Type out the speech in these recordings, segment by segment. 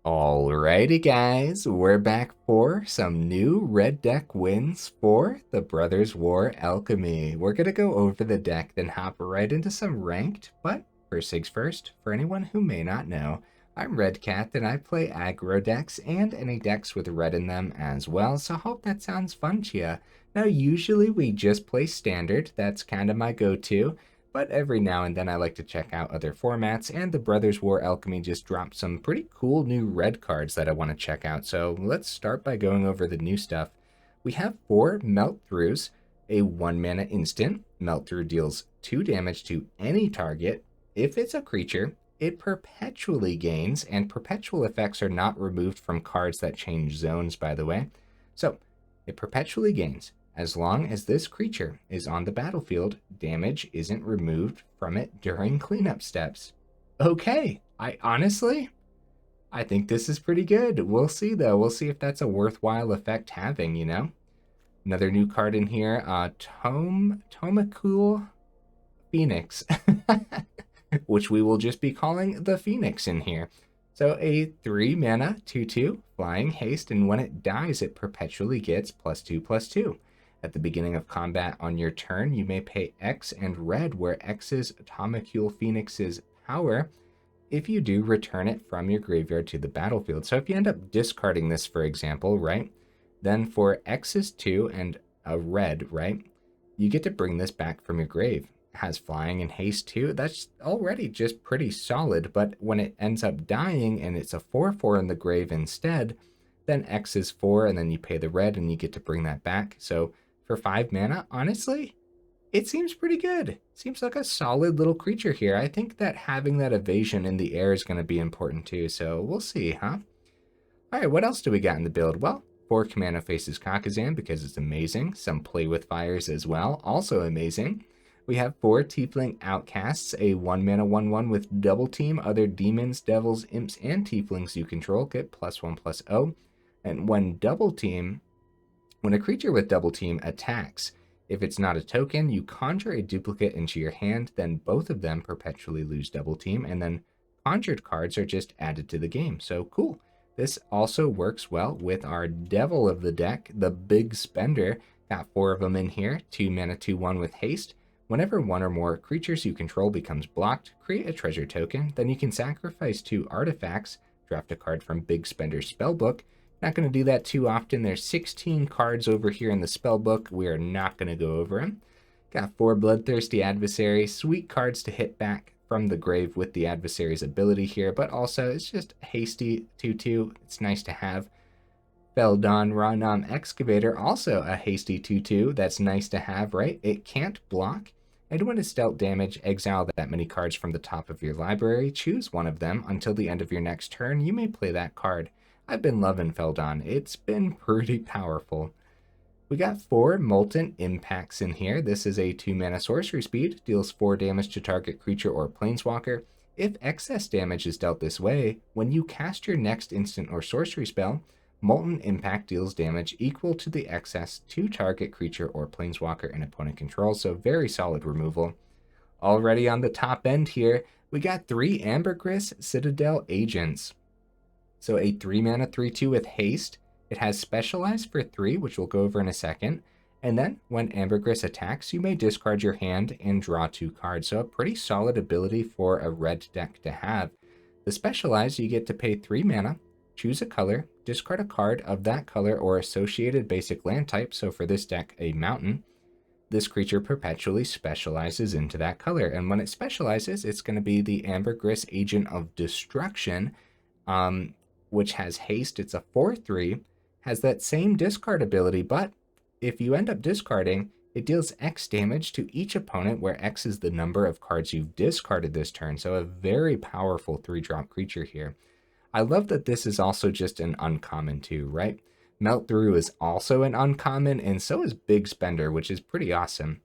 Alrighty guys, we're back for some new red deck wins for the Brothers War Alchemy. We're going to go over the deck, then hop right into some ranked, but first things first, for anyone who may not know, I'm Red Cat and I play aggro decks and any decks with red in them as well, so hope that sounds fun to you. Now usually we just play standard, that's kind of my go-to, but every now and then I like to check out other formats, and the Brothers War Alchemy just dropped some pretty cool new red cards that I want to check out. So let's start by going over the new stuff. We have 4 Melt Throughs, a 1 mana instant. Melt Through deals 2 damage to any target. If it's a creature, it perpetually gains, and perpetual effects are not removed from cards that change zones, by the way. So it perpetually gains. As long as this creature is on the battlefield, damage isn't removed from it during cleanup steps. Okay, I think this is pretty good. We'll see though. We'll see if that's a worthwhile effect having, you know? Another new card in here, Tomakul Phoenix, which we will just be calling the Phoenix in here. So a 3 mana 2/2 flying haste, and when it dies, it perpetually gets +2/+2. At the beginning of combat on your turn, you may pay X and red, where X is Tomakul Phoenix's power. If you do, return it from your graveyard to the battlefield. So if you end up discarding this, for example, right, then for X is 2 and a red, right, you get to bring this back from your grave. It has flying and haste too. That's already just pretty solid, but when it ends up dying and it's a 4/4 in the grave instead, then X is 4 and then you pay the red and you get to bring that back. So for 5 mana, honestly, it seems pretty good. Seems like a solid little creature here. I think that having that evasion in the air is going to be important too, so we'll see, huh? Alright, what else do we got in the build? Well, 4 Kumano faces Kakkazan because it's amazing. Some play with fires as well, also amazing. We have 4 Tiefling Outcasts, a 1 mana 1/1 with double team. Other demons, devils, imps, and tieflings you control get +1/+0. And when a creature with double team attacks, if it's not a token, you conjure a duplicate into your hand, then both of them perpetually lose double team, and then conjured cards are just added to the game. So cool. This also works well with our devil of the deck, the big spender. Got 4 of them in here, 2 mana 2/1 with haste. Whenever 1 or more creatures you control becomes blocked, create a treasure token, then you can sacrifice 2 artifacts, draft a card from Big Spender's spellbook. Not going to do that too often. There's 16 cards over here in the spellbook. We are not going to go over them. Got 4 Bloodthirsty Adversary. Sweet cards to hit back from the grave with the adversary's ability here, but also it's just hasty 2/2. It's nice to have. Feldon, Ronom, Excavator, also a hasty 2/2. That's nice to have, right? It can't block. And when it's dealt damage, exile that many cards from the top of your library. Choose one of them until the end of your next turn. You may play that card. I've been loving Feldon. It's been pretty powerful. We got 4 Molten Impacts in here. This is a 2 mana sorcery speed. Deals 4 damage to target creature or planeswalker. If excess damage is dealt this way, when you cast your next instant or sorcery spell, Molten Impact deals damage equal to the excess to target creature or planeswalker and opponent control. So very solid removal. Already on the top end here, we got 3 Ambergris Citadel Agents. So a 3 mana 3/2 with haste. It has Specialize for 3, which we'll go over in a second. And then when Ambergris attacks, you may discard your hand and draw 2 cards. So a pretty solid ability for a red deck to have. The Specialize, you get to pay 3 mana, choose a color, discard a card of that color or associated basic land type. So for this deck, a mountain. This creature perpetually specializes into that color. And when it specializes, it's going to be the Ambergris Agent of Destruction, which has haste. It's a 4/3, has that same discard ability, but if you end up discarding, it deals X damage to each opponent, where X is the number of cards you've discarded this turn. So a very powerful 3-drop creature here. I love that this is also just an uncommon too, right? Melt Through is also an uncommon, and so is Big Spender, which is pretty awesome.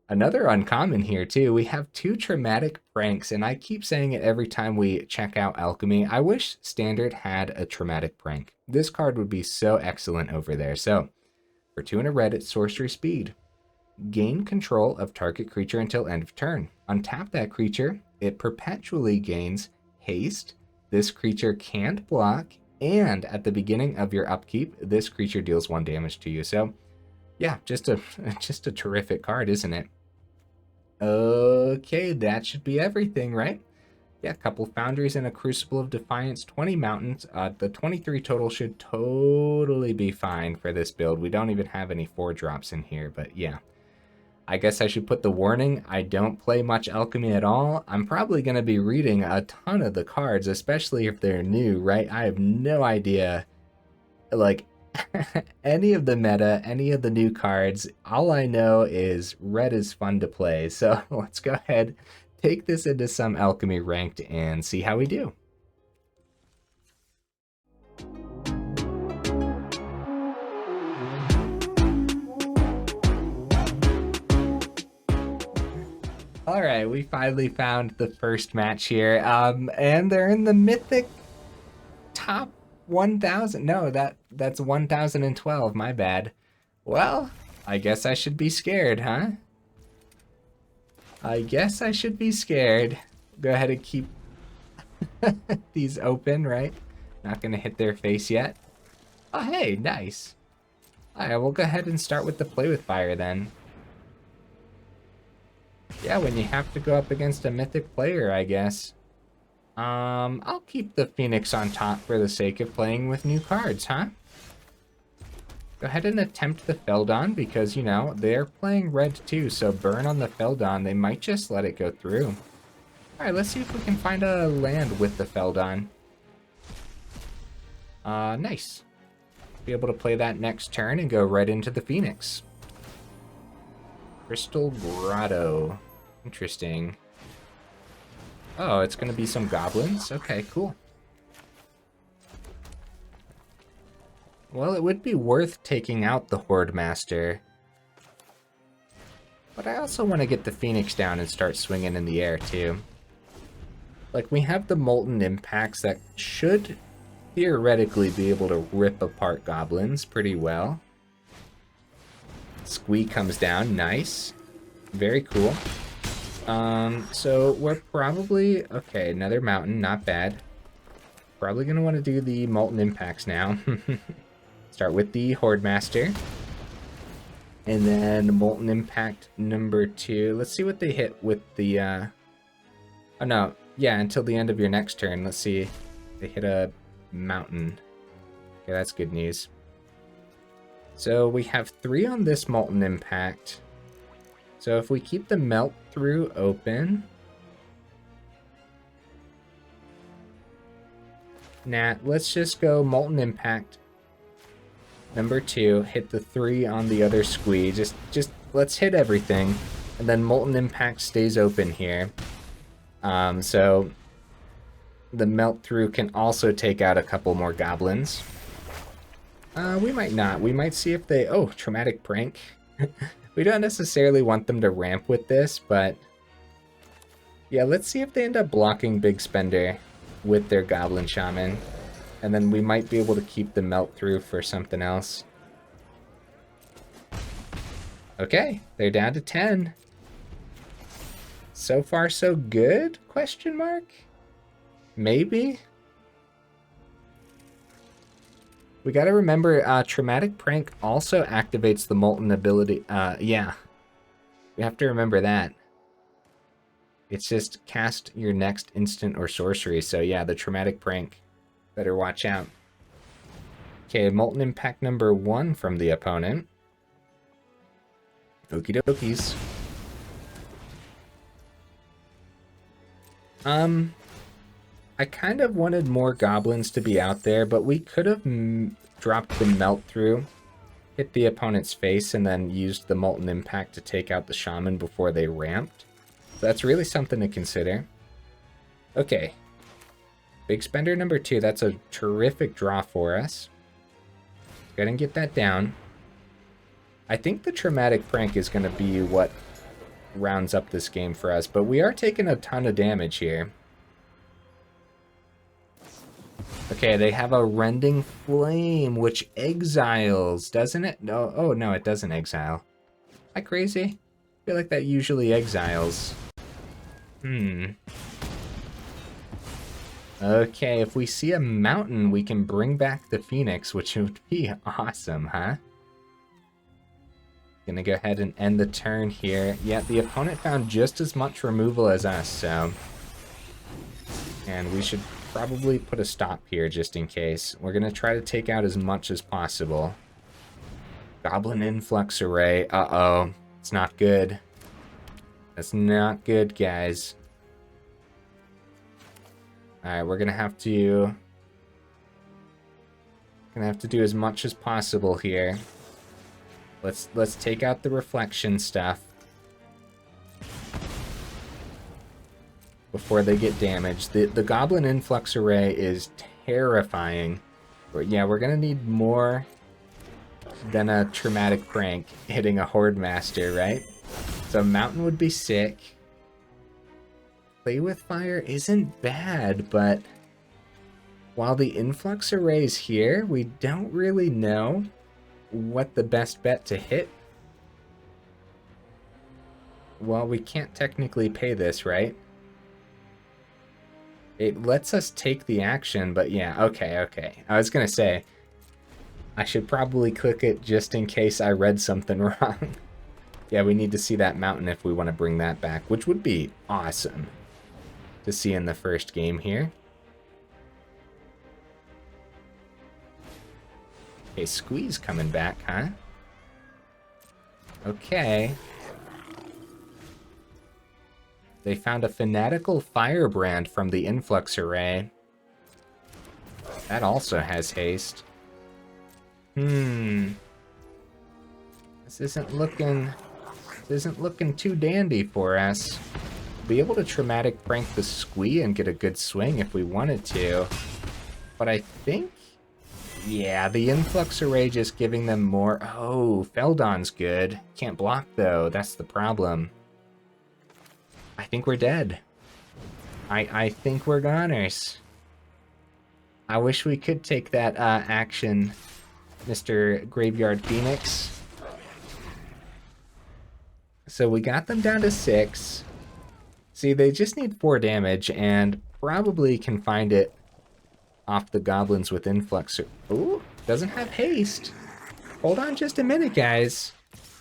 Another uncommon here too, we have 2 Traumatic Pranks, and I keep saying it every time we check out Alchemy. I wish Standard had a Traumatic Prank. This card would be so excellent over there. So, for 2 and a red, it's sorcery speed. Gain control of target creature until end of turn. Untap that creature, it perpetually gains haste, this creature can't block, and at the beginning of your upkeep, this creature deals 1 damage to you. So, yeah, just a terrific card, isn't it? Okay, that should be everything, right? Yeah, a couple Foundries and a Crucible of Defiance, 20 Mountains. The 23 total should totally be fine for this build. We don't even have any 4-drops in here, but yeah. I guess I should put the warning, I don't play much Alchemy at all. I'm probably going to be reading a ton of the cards, especially if they're new, right? I have no idea, like, any of the meta, any of the new cards. All I know is red is fun to play. So let's go ahead, take this into some Alchemy ranked and see how we do. All right, we finally found the first match here, and they're in the mythic top 1,000. No, that's 1,012. My bad. Well, I guess I should be scared, huh? I guess I should be scared. Go ahead and keep these open, right? Not gonna hit their face yet. Oh, hey, nice. All right, we'll go ahead and start with the play with fire then. Yeah, when you have to go up against a mythic player, I guess. I'll keep the Phoenix on top for the sake of playing with new cards, huh? Go ahead and attempt the Feldon because, you know, they're playing red too, so burn on the Feldon. They might just let it go through. Alright, let's see if we can find a land with the Feldon. Nice. Be able to play that next turn and go right into the Phoenix. Crystal Grotto. Interesting. Oh, it's going to be some goblins? Okay, cool. Well, it would be worth taking out the Horde Master. But I also want to get the Phoenix down and start swinging in the air, too. Like, we have the Molten Impacts that should theoretically be able to rip apart goblins pretty well. Squee comes down, nice. Very cool. So we're probably, okay, another mountain, not bad. Probably gonna want to do the Molten Impacts now. Start with the Horde Master. And then Molten Impact number 2. Let's see what they hit with the, oh no, yeah, until the end of your next turn. Let's see, they hit a mountain. Okay, that's good news. So we have 3 on this Molten Impact. So if we keep the Melt Through open... Nah, let's just go Molten Impact. Number 2, hit the 3 on the other Squee. Just let's hit everything. And then Molten Impact stays open here. So the Melt Through can also take out a couple more goblins. We might not. We might see if they... Oh, Traumatic Prank. We don't necessarily want them to ramp with this, but... Yeah, let's see if they end up blocking Big Spender with their Goblin Shaman. And then we might be able to keep the Melt Through for something else. Okay, they're down to 10. So far, so good? Question mark? Maybe? We gotta remember, Traumatic Prank also activates the Molten ability. Yeah. We have to remember that. It's just cast your next instant or sorcery. So yeah, the Traumatic Prank. Better watch out. Okay, Molten Impact number 1 from the opponent. Okie dokies. I kind of wanted more goblins to be out there, but we could have dropped the Melt Through, hit the opponent's face, and then used the Molten Impact to take out the Shaman before they ramped. So that's really something to consider. Okay. Big Spender number 2, that's a terrific draw for us. Go ahead and get that down. I think the Traumatic Prank is going to be what rounds up this game for us, but we are taking a ton of damage here. Okay, they have a Rending Flame, which exiles, doesn't it? No, oh no, it doesn't exile. Am I crazy? I feel like that usually exiles. Okay, if we see a mountain, we can bring back the Phoenix, which would be awesome, huh? Gonna go ahead and end the turn here. Yeah, the opponent found just as much removal as us, so... And we should probably put a stop here just in case. We're gonna try to take out as much as possible. Goblin Influx Array. Uh-oh. It's not good. That's not good, guys. Alright, we're gonna have to... do as much as possible here. Let's take out the reflection stuff before they get damaged. The Goblin Influx Array is terrifying. But yeah, we're gonna need more than a Traumatic Prank hitting a Horde Master, right? So Mountain would be sick. Play with Fire isn't bad, but while the Influx Array is here, we don't really know what the best bet to hit. Well, we can't technically pay this, right? It lets us take the action, but yeah, okay. I was gonna say, I should probably click it just in case I read something wrong. Yeah, we need to see that mountain if we want to bring that back, which would be awesome to see in the first game here. Okay, Squeeze coming back, huh? Okay. They found a Fanatical Firebrand from the Influx Array. That also has haste. This isn't looking too dandy for us. Be able to Traumatic Prank the Squee and get a good swing if we wanted to. But I think, yeah, the Influx Array just giving them more. Oh, Feldon's good. Can't block though, that's the problem. I think we're dead. I think we're goners. I wish we could take that action, Mr. Graveyard Phoenix. So we got them down to 6. See, they just need 4 damage and probably can find it off the goblins with Influx. Ooh, doesn't have haste. Hold on just a minute, guys.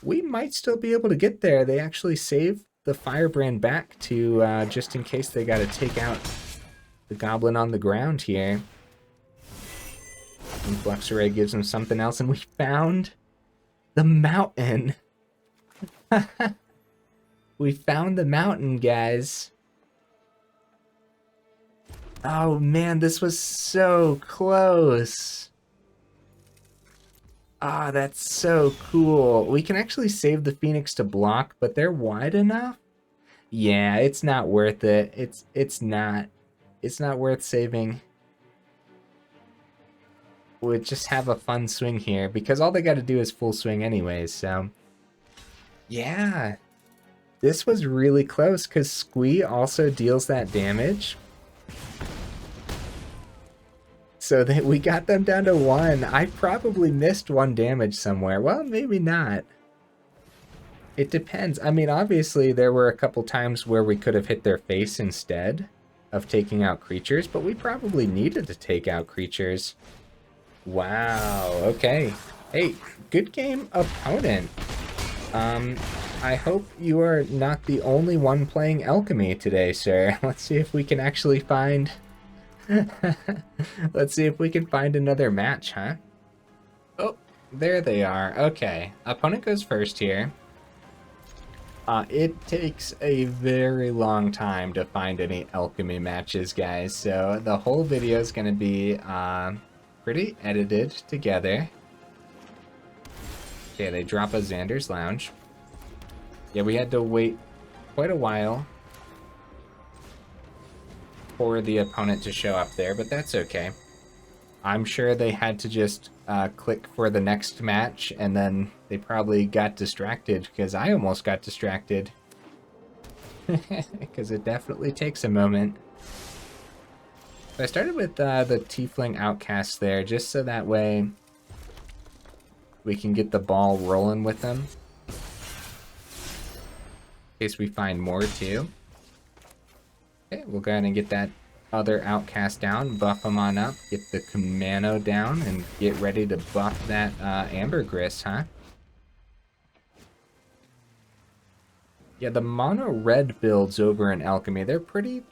We might still be able to get there. They actually saved the Firebrand back to just in case they got to take out the goblin on the ground here. Influx Array gives them something else, and we found the mountain. We found the mountain, guys. Oh man, this was so close. Ah, that's so cool. We can actually save the Phoenix to block, but they're wide enough? Yeah, it's not worth it. It's not worth saving. We'll just have a fun swing here, because all they got to do is full swing anyways, so... Yeah, this was really close, because Squee also deals that damage. So that we got them down to 1. I probably missed 1 damage somewhere. Well, maybe not. It depends. I mean, obviously there were a couple times where we could have hit their face instead of taking out creatures, but we probably needed to take out creatures. Wow, okay. Hey, good game, opponent. I hope you are not the only one playing Alchemy today, sir. Let's see if we can actually find... Let's see if we can find another match, huh? Oh, there they are. Okay, opponent goes first here. It takes a very long time to find any Alchemy matches, guys, so the whole video is going to be pretty edited together. Okay, they drop a Xander's Lounge. Yeah, we had to wait quite a while for the opponent to show up there, but that's okay. I'm sure they had to just click for the next match, and then they probably got distracted, because I almost got distracted. Because it definitely takes a moment. So I started with the Tiefling Outcasts there, just so that way we can get the ball rolling with them. In case we find more too. Okay, we'll go ahead and get that other outcast down, buff them on up, get the Kumano down, and get ready to buff that Ambergris, huh? Yeah, the mono red builds over in Alchemy, they're pretty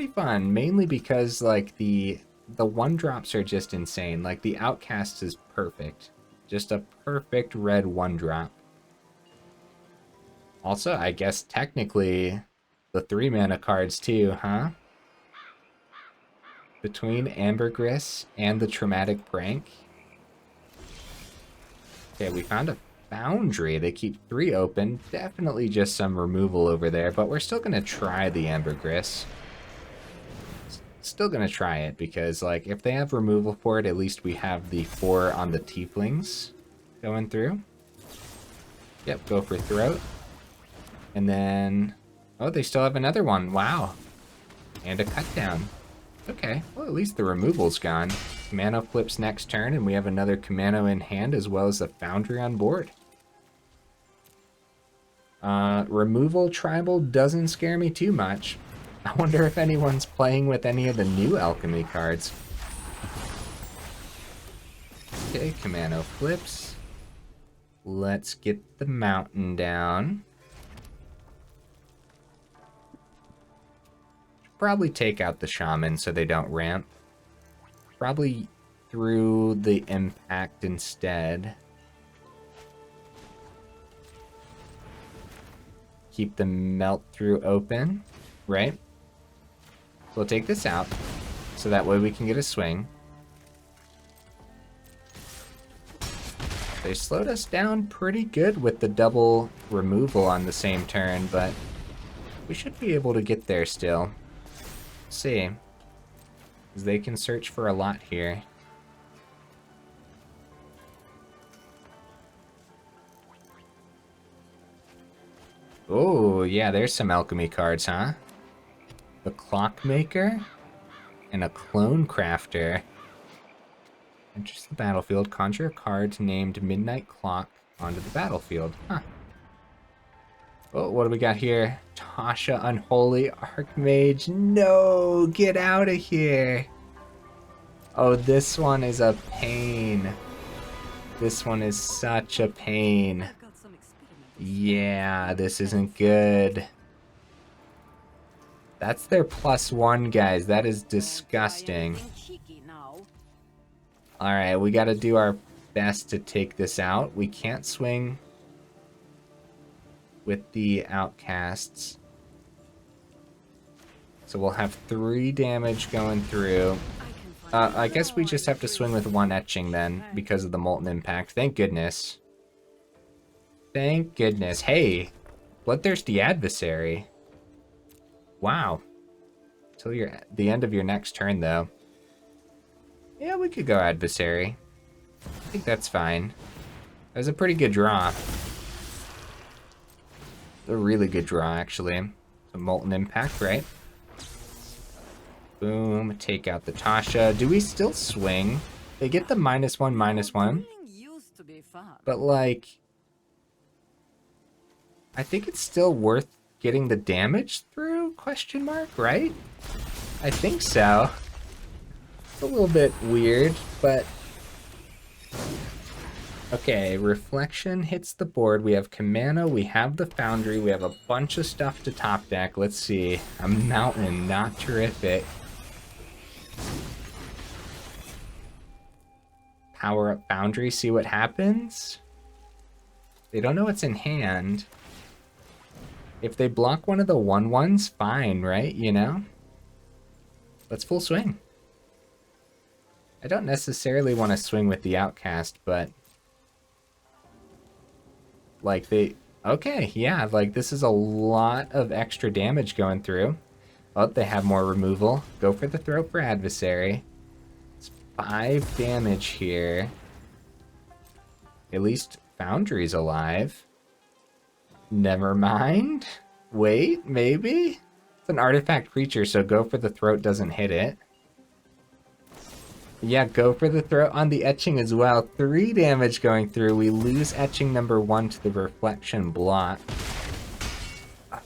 fun, mainly because like the one drops are just insane. Like the Outcast is perfect. Just a perfect red one drop. Also, I guess technically the 3 mana cards too, huh? Between Ambergris and the Traumatic Prank. Okay, we found a Foundry. They keep 3 open. Definitely just some removal over there, but we're still going to try the Ambergris. Still going to try it because, like, if they have removal for it, at least we have the 4 on the Tieflings going through. Yep, go for Throat. And then... oh, they still have another one. Wow. And a Cut Down. Okay, well, at least the removal's gone. Kumano flips next turn, and we have another Kumano in hand, as well as the Foundry on board. Removal Tribal doesn't scare me too much. I wonder if anyone's playing with any of the new Alchemy cards. Okay, Kumano flips. Let's get the mountain down. Probably take out the Shaman so they don't ramp. Probably through the Impact instead. Keep the Melt Through open, right? We'll take this out, so that way we can get a swing. They slowed us down pretty good with the double removal on the same turn, but we should be able to get there still. See, because they can search for a lot here. Oh, yeah, there's some Alchemy cards, huh? The Clockmaker and a Clone Crafter. Enters the battlefield, conjure a card named Midnight Clock onto the battlefield. Huh. Oh, what do we got here? Tasha, Unholy Archmage. No, get out of here. Oh, this one is a pain. This one is such a pain. Yeah, this isn't good. That's their +1, guys. That is disgusting. Alright, we gotta do our best to take this out. We can't swing with the Outcasts. So we'll have 3 damage going through. I guess we just have to swing with 1 etching then, because of the Molten Impact. Thank goodness. Thank goodness. Hey, Bloodthirsty Adversary. Wow. Till the end of your next turn, though. Yeah, we could go Adversary. I think that's fine. That was a pretty good draw. A really good draw, actually. The Molten Impact, right? Boom. Take out the Tasha. Do we still swing? They get the -1/-1. But, like... I think it's still worth getting the damage through, question mark, right? I think so. It's a little bit weird, but... Okay, Reflection hits the board. We have Kumano, we have the Foundry, we have a bunch of stuff to top deck. Let's see. A Mountain, not terrific. Power up Foundry, see what happens? They don't know what's in hand. If they block one of the 1/1s, fine, right? You know? Let's full swing. I don't necessarily want to swing with the Outcast, but... like, they... okay, yeah, like, this is a lot of extra damage going through. Oh, they have more removal. Go for the Throat for Adversary. It's 5 damage here. At least Foundry's alive. Never mind. Wait, maybe? It's an artifact creature, so go for the Throat doesn't hit it. Yeah, go for the Throat on the etching as well. 3 damage going through. We lose etching number 1 to the Reflection block.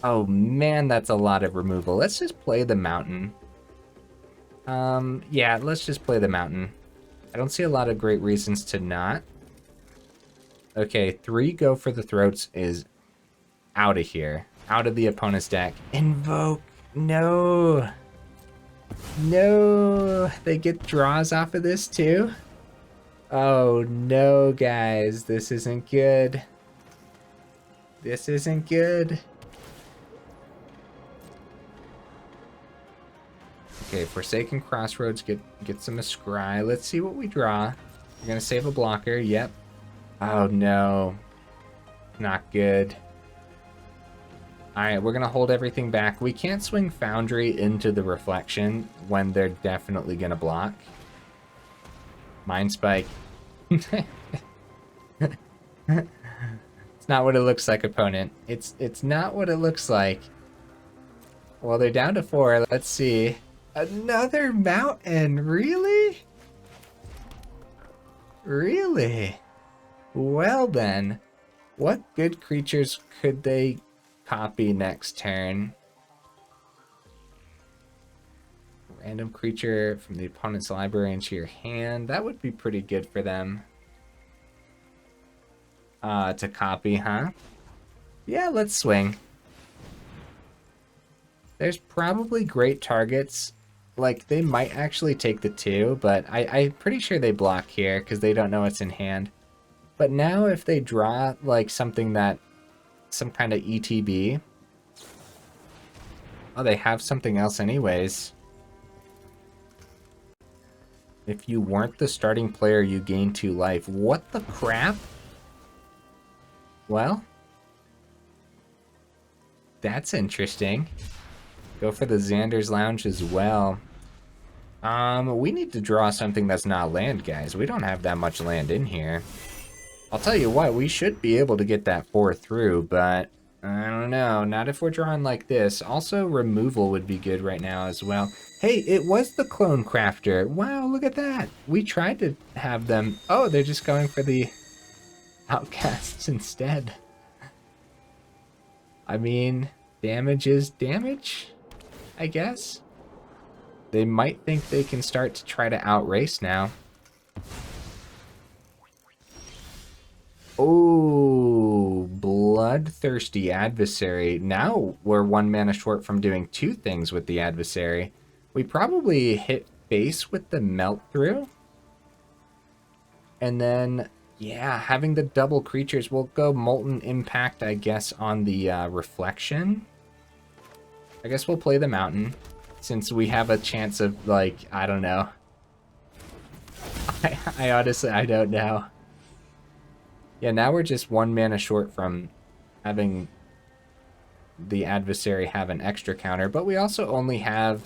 Oh man, that's a lot of removal. Let's just play the Mountain. Yeah, let's just play the mountain. I don't see a lot of great reasons to not. Okay, 3 go for the throats is out of here. Out of the opponent's deck. Invoke. No. No. They get draws off of this too? Oh no, guys. This isn't good. This isn't good. Okay, Forsaken Crossroads, get some Scry. Let's see what we draw. We're gonna save a blocker, yep. Oh no. Not good. Alright, we're gonna hold everything back. We can't swing Foundry into the Reflection when they're definitely gonna block. Mind Spike. It's not what it looks like, opponent. It's not what it looks like. Well, they're down to 4. Let's see. Another mountain, really? Really? Well then, what good creatures could they copy next turn? Random creature from the opponent's library into your hand. That would be pretty good for them. To copy, huh? Yeah, let's swing. There's probably great targets. Like, they might actually take the 2, but I'm pretty sure they block here because they don't know it's in hand. But now if they draw, like, something that... some kind of ETB... oh, they have something else anyways. If you weren't the starting player, you gain 2 life. What the crap? Well... that's interesting. Go for the Xander's Lounge as well. We need to draw something that's not land, guys. We don't have that much land in here. I'll tell you what, we should be able to get that 4 through, but I don't know. Not if we're drawing like this. Also, removal would be good right now as well. Hey, it was the Clone Crafter. Wow, look at that. We tried to have them... oh, they're just going for the Outcasts instead. I mean, damage is damage, I guess. They might think they can start to try to outrace now. Oh, Bloodthirsty Adversary. Now we're 1 mana short from doing 2 things with the Adversary. We probably hit base with the Melt Through. And then, yeah, having the double creatures, we'll go Molten Impact, I guess, on the Reflection. I guess we'll play the Mountain. Since we have a chance of, like, I don't know. I honestly, I don't know. Yeah, now we're just 1 mana short from having the Adversary have an extra counter, but we also only have...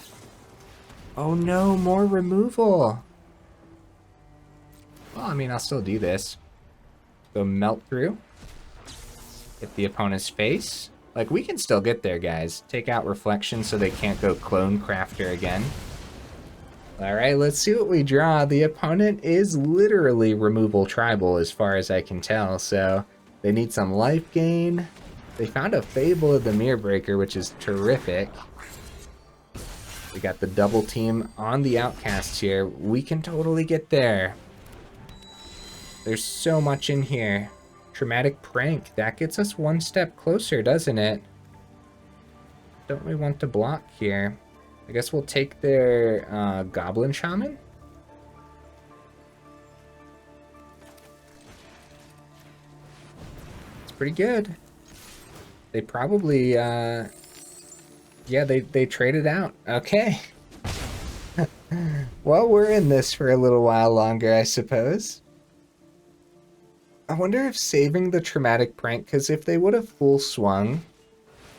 oh no, more removal! Well, I mean, I'll still do this. Go Melt Through. Hit the opponent's face. Like, we can still get there, guys. Take out Reflection so they can't go Clone Crafter again. Alright, let's see what we draw. The opponent is literally removal tribal as far as I can tell, so they need some life gain. They found a Fable of the Mirror Breaker, which is terrific. We got the double team on the Outcasts here. We can totally get there. There's so much in here. Traumatic Prank, that gets us 1 step closer, doesn't it? Don't we want to block here? I guess we'll take their Goblin Shaman. It's pretty good. They probably, yeah, they traded out. Okay. Well, we're in this for a little while longer, I suppose. I wonder if saving the Traumatic Prank, because if they would have full swung,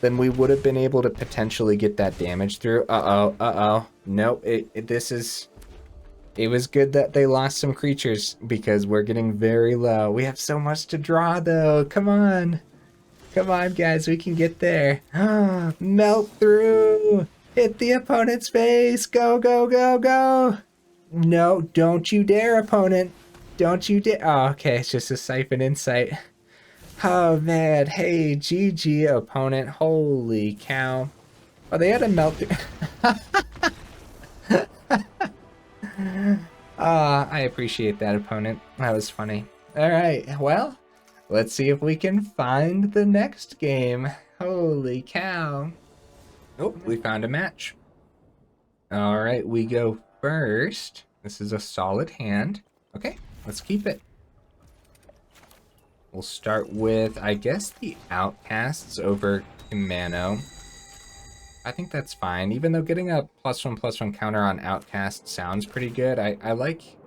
then we would have been able to potentially get that damage through. Uh-oh. Nope, it was good that they lost some creatures, because we're getting very low. We have so much to draw, though. Come on. Come on, guys, we can get there. Melt Through! Hit the opponent's face! Go, go, go, go! No, don't you dare, opponent! Don't you dare. Oh, okay, it's just a Siphon Insight. Oh, man. Hey, GG, opponent. Holy cow. Oh, they had a Melt Through. I appreciate that, opponent. That was funny. Alright, well, let's see if we can find the next game. Holy cow. Oh, we found a match. Alright, we go first. This is a solid hand. Okay, let's keep it. We'll start with, I guess, the Outcasts over Kumano. I think that's fine, even though getting a +1/+1 counter on Outcast sounds pretty good. I like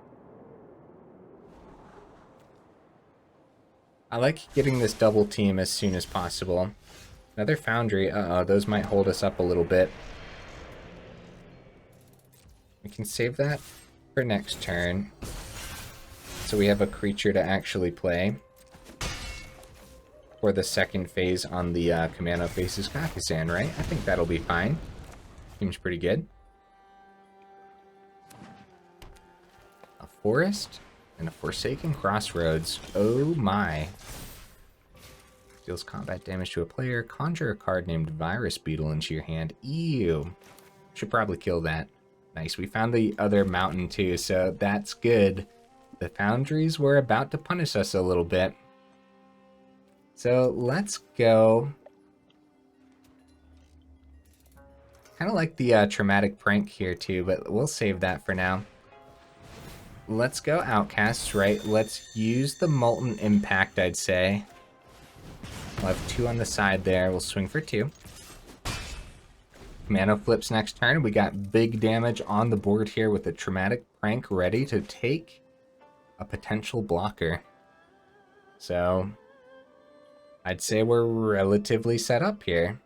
getting this double team as soon as possible. Another Foundry. Uh-oh, those might hold us up a little bit. We can save that for next turn, so we have a creature to actually play for the second phase on the Kumano faces Kakkazan, right? I think that'll be fine. Seems pretty good. A forest and a Forsaken Crossroads. Oh my. Deals combat damage to a player. Conjure a card named Virus Beetle into your hand. Ew. Should probably kill that. Nice. We found the other mountain too, so that's good. The Foundries were about to punish us a little bit. So let's go. Kind of like the traumatic prank here too, but we'll save that for now. Let's go Outcasts, right? Let's use the Molten Impact, I'd say. We'll have 2 on the side there. We'll swing for 2. Kumano flips next turn. We got big damage on the board here with the traumatic prank ready to take a potential blocker. So I'd say we're relatively set up here.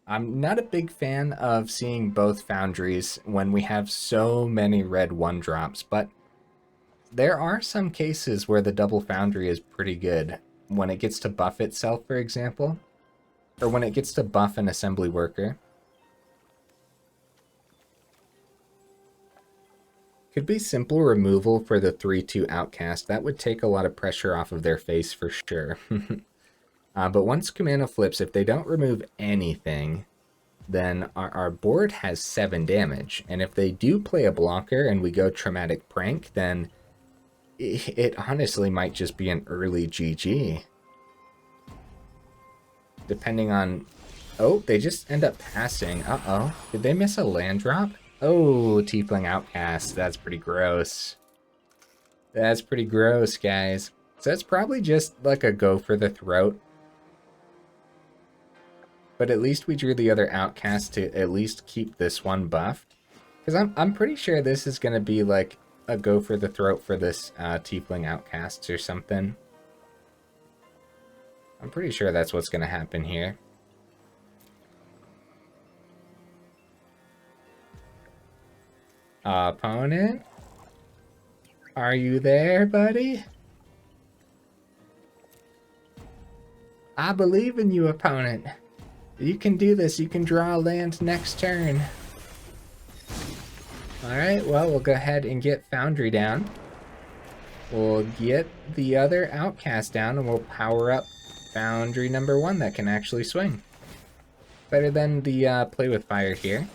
I'm not a big fan of seeing both Foundries when we have so many red 1-drops, but there are some cases where the double Foundry is pretty good. When it gets to buff itself, for example, or when it gets to buff an assembly worker. Could be simple removal for the 3/2 Outcast. That would take a lot of pressure off of their face for sure. But once Kumano flips, if they don't remove anything, then our board has 7 damage. And if they do play a blocker and we go Traumatic Prank, then it honestly might just be an early GG. Depending on... Oh, they just end up passing. Uh-oh. Did they miss a land drop? Oh, Tiefling Outcasts. That's pretty gross. That's pretty gross, guys. So that's probably just like a go for the throat. But at least we drew the other Outcast to at least keep this one buffed. Because I'm pretty sure this is going to be like a go for the throat for this Tiefling Outcasts or something. I'm pretty sure that's what's going to happen here. Opponent? Are you there, buddy? I believe in you, opponent. You can do this. You can draw a land next turn. Alright, well, we'll go ahead and get Foundry down. We'll get the other Outcast down, and we'll power up Foundry number 1 that can actually swing. Better than the Play with Fire here.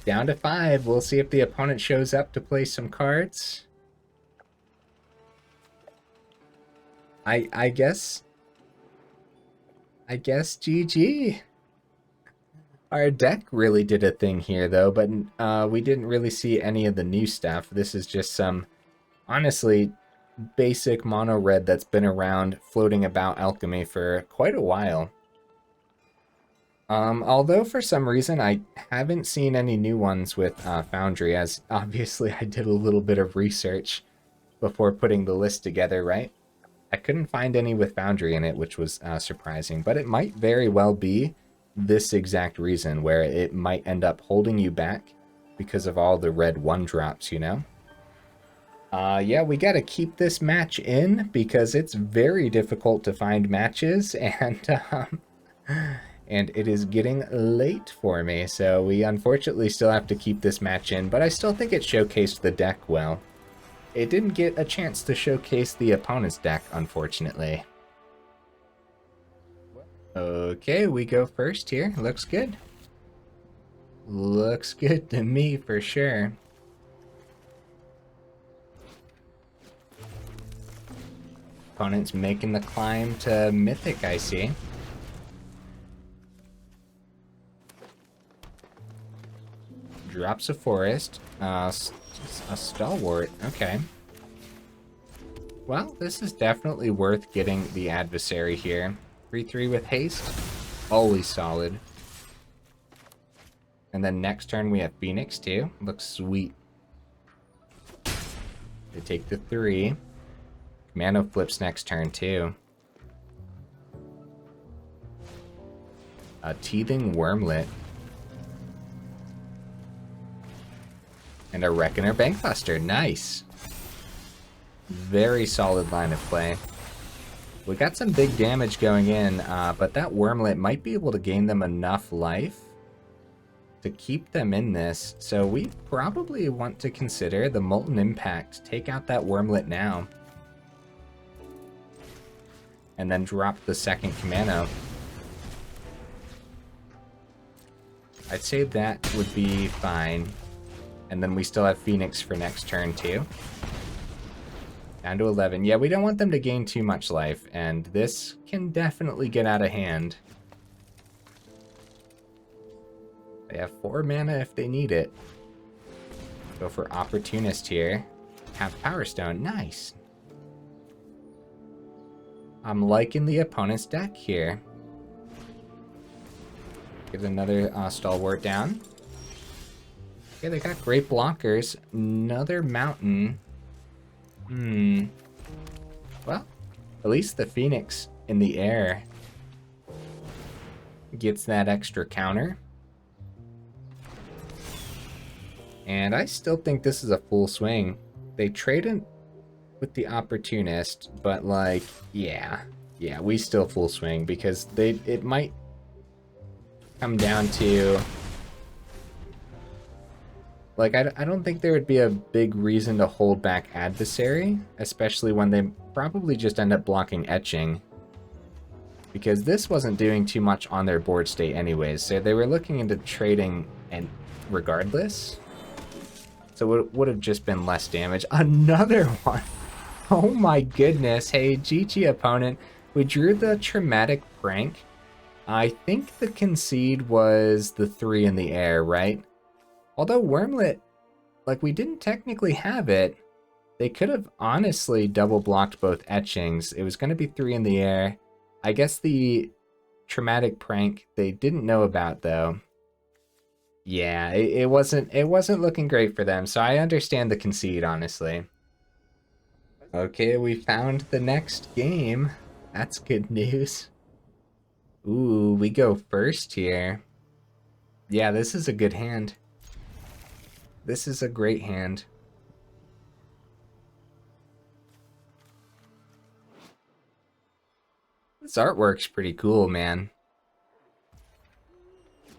Down to 5. We'll see if the opponent shows up to play some cards. I guess GG. Our deck really did a thing here, though, but we didn't really see any of the new stuff. This is just some, honestly, basic mono red that's been around floating about Alchemy for quite a while. Although for some reason I haven't seen any new ones with Foundry, as obviously I did a little bit of research before putting the list together, right? I couldn't find any with Foundry in it, which was surprising, but it might very well be this exact reason, where it might end up holding you back because of all the red 1-drops, you know? Yeah, we gotta keep this match in because it's very difficult to find matches, and it is getting late for me, so we unfortunately still have to keep this match in, but I still think it showcased the deck well. It didn't get a chance to showcase the opponent's deck, unfortunately. Okay, we go first here. Looks good. Looks good to me for sure. Opponent's making the climb to Mythic, I see. Drops a forest. A stalwart. Okay. Well, this is definitely worth getting the adversary here. 3-3 with haste. Always solid. And then next turn we have Phoenix too. Looks sweet. They take the 3. Kumano flips next turn too. A Teething Wormlet. And a Reckoner Bankbuster. Nice. Very solid line of play. We got some big damage going in, but that Wormlet might be able to gain them enough life to keep them in this. So we probably want to consider the Molten Impact. Take out that Wormlet now. And then drop the second Kumano. I'd say that would be fine. And then we still have Phoenix for next turn too. Down to 11. Yeah, we don't want them to gain too much life, and this can definitely get out of hand. They have 4 mana if they need it. Go for Opportunist here. Have Power Stone. Nice. I'm liking the opponent's deck here. Get another Stalwart down. Okay, they got great blockers. Another Mountain. Well, at least the Phoenix in the air gets that extra counter. And I still think this is a full swing. They traded with the Opportunist, but like, yeah, we still full swing because it might come down to, like, I don't think there would be a big reason to hold back Adversary, especially when they probably just end up blocking Etching. Because this wasn't doing too much on their board state anyways, so they were looking into trading and regardless. So it would have just been less damage. Another one! Oh my goodness. Hey, GG opponent. We drew the Traumatic Prank. I think the concede was the 3 in the air, right? Although Wormlet, like, we didn't technically have it, they could have honestly double blocked both Etchings. It was going to be 3 in the air. I guess the Traumatic Prank they didn't know about, though. Yeah, it wasn't looking great for them, so I understand the concede, honestly. Okay, we found the next game. That's good news. Ooh, we go first here. Yeah, this is a good hand. This is a great hand. This artwork's pretty cool, man.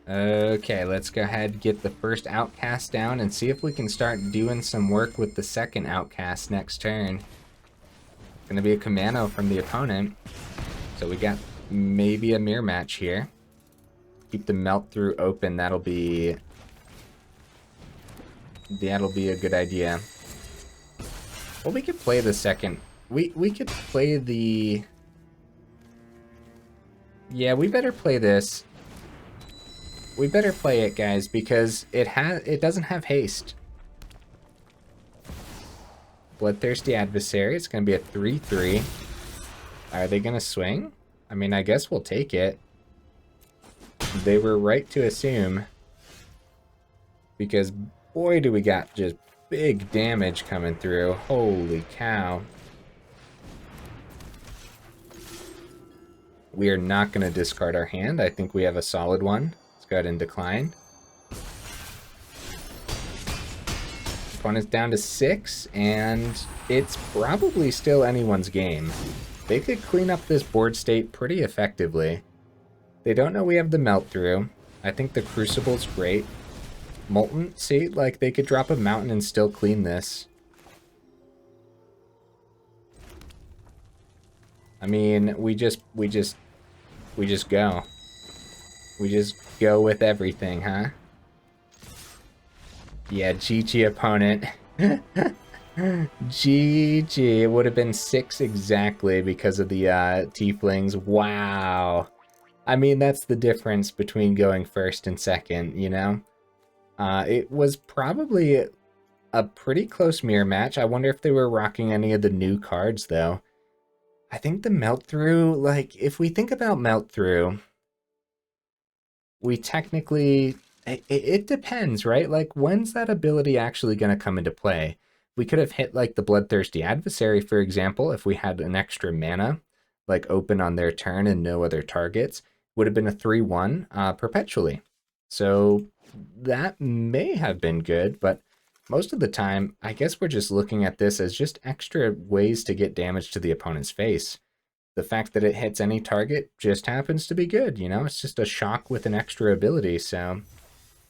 Okay, let's go ahead and get the first Outcast down and see if we can start doing some work with the second Outcast next turn. Gonna be a Kumano from the opponent. So we got maybe a mirror match here. Keep the Melt Through open, that'll be a good idea. Well, we could play the second. We could play the... Yeah, we better play this. We better play it, guys, because it doesn't have haste. Bloodthirsty Adversary, it's going to be a 3-3. Are they going to swing? I mean, I guess we'll take it. They were right to assume. Because, boy, do we got just big damage coming through. Holy cow. We are not going to discard our hand. I think we have a solid one. Let's go ahead and decline. Opponent's down to 6, and it's probably still anyone's game. They could clean up this board state pretty effectively. They don't know we have the Melt Through. I think the Crucible's great. Molten, see, like, they could drop a Mountain and still clean this. I mean, we We just go. We just go with everything, huh? Yeah, GG opponent. GG. It would have been 6 exactly because of the tieflings. Wow. I mean, that's the difference between going first and second, you know? It was probably a pretty close mirror match. I wonder if they were rocking any of the new cards, though. I think the Melt Through, like, if we think about Melt Through, we technically... It depends, right? Like, when's that ability actually going to come into play? We could have hit, like, the Bloodthirsty Adversary, for example, if we had an extra mana, like, open on their turn and no other targets. Would have been a 3-1 perpetually. So that may have been good, but most of the time, I guess we're just looking at this as just extra ways to get damage to the opponent's face. The fact that it hits any target just happens to be good, you know? It's just a shock with an extra ability, so...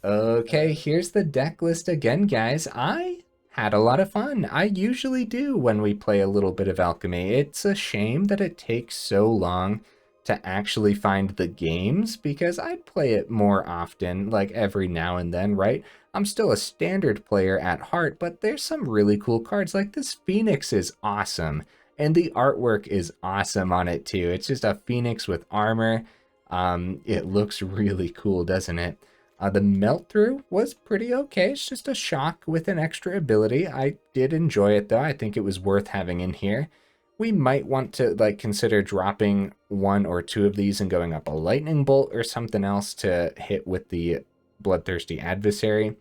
Okay, here's the deck list again, guys. I had a lot of fun. I usually do when we play a little bit of Alchemy. It's a shame that it takes so long to actually find the games, because I'd play it more often, like every now and then, right? I'm still a standard player at heart, but there's some really cool cards. Like this Phoenix is awesome, and the artwork is awesome on it too. It's just a Phoenix with armor. It looks really cool, doesn't it? The Melt Through was pretty okay. It's just a shock with an extra ability. I did enjoy it though. I think it was worth having in here. We might want to like consider dropping 1 or 2 of these and going up a Lightning Bolt or something else to hit with the Bloodthirsty Adversary.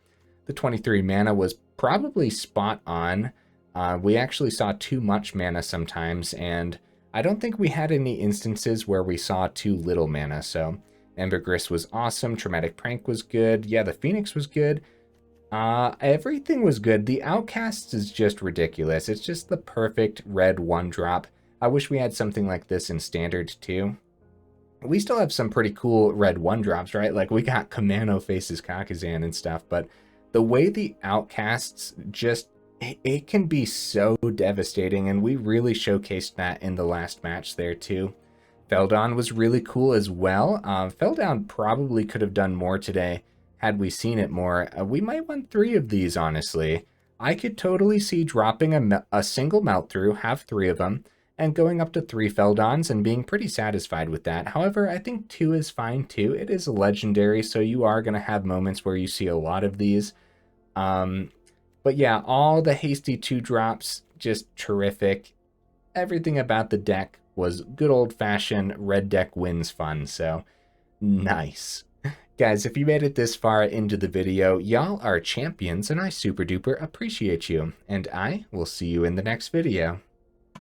The 23 mana was probably spot on. We actually saw too much mana sometimes, and I don't think we had any instances where we saw too little mana, so Ambergris was awesome, Traumatic Prank was good, yeah, the Phoenix was good. Everything was good. The Outcasts is just ridiculous. It's just the perfect red 1-drop. I wish we had something like this in Standard too. We still have some pretty cool red 1-drops, right? Like we got Kumano faces Kakkazan and stuff, but the way the Outcasts just, it can be so devastating, and we really showcased that in the last match there too. Feldon was really cool as well. Feldon probably could have done more today had we seen it more. We might want 3 of these, honestly. I could totally see dropping a single Melt Through, have 3 of them, and going up to 3 Feldons and being pretty satisfied with that. However, I think 2 is fine too. It is a legendary, so you are going to have moments where you see a lot of these. But yeah, all the hasty 2-drops, just terrific. Everything about the deck was good old-fashioned red deck wins fun, so nice. Guys, if you made it this far into the video, y'all are champions, and I super duper appreciate you, and I will see you in the next video.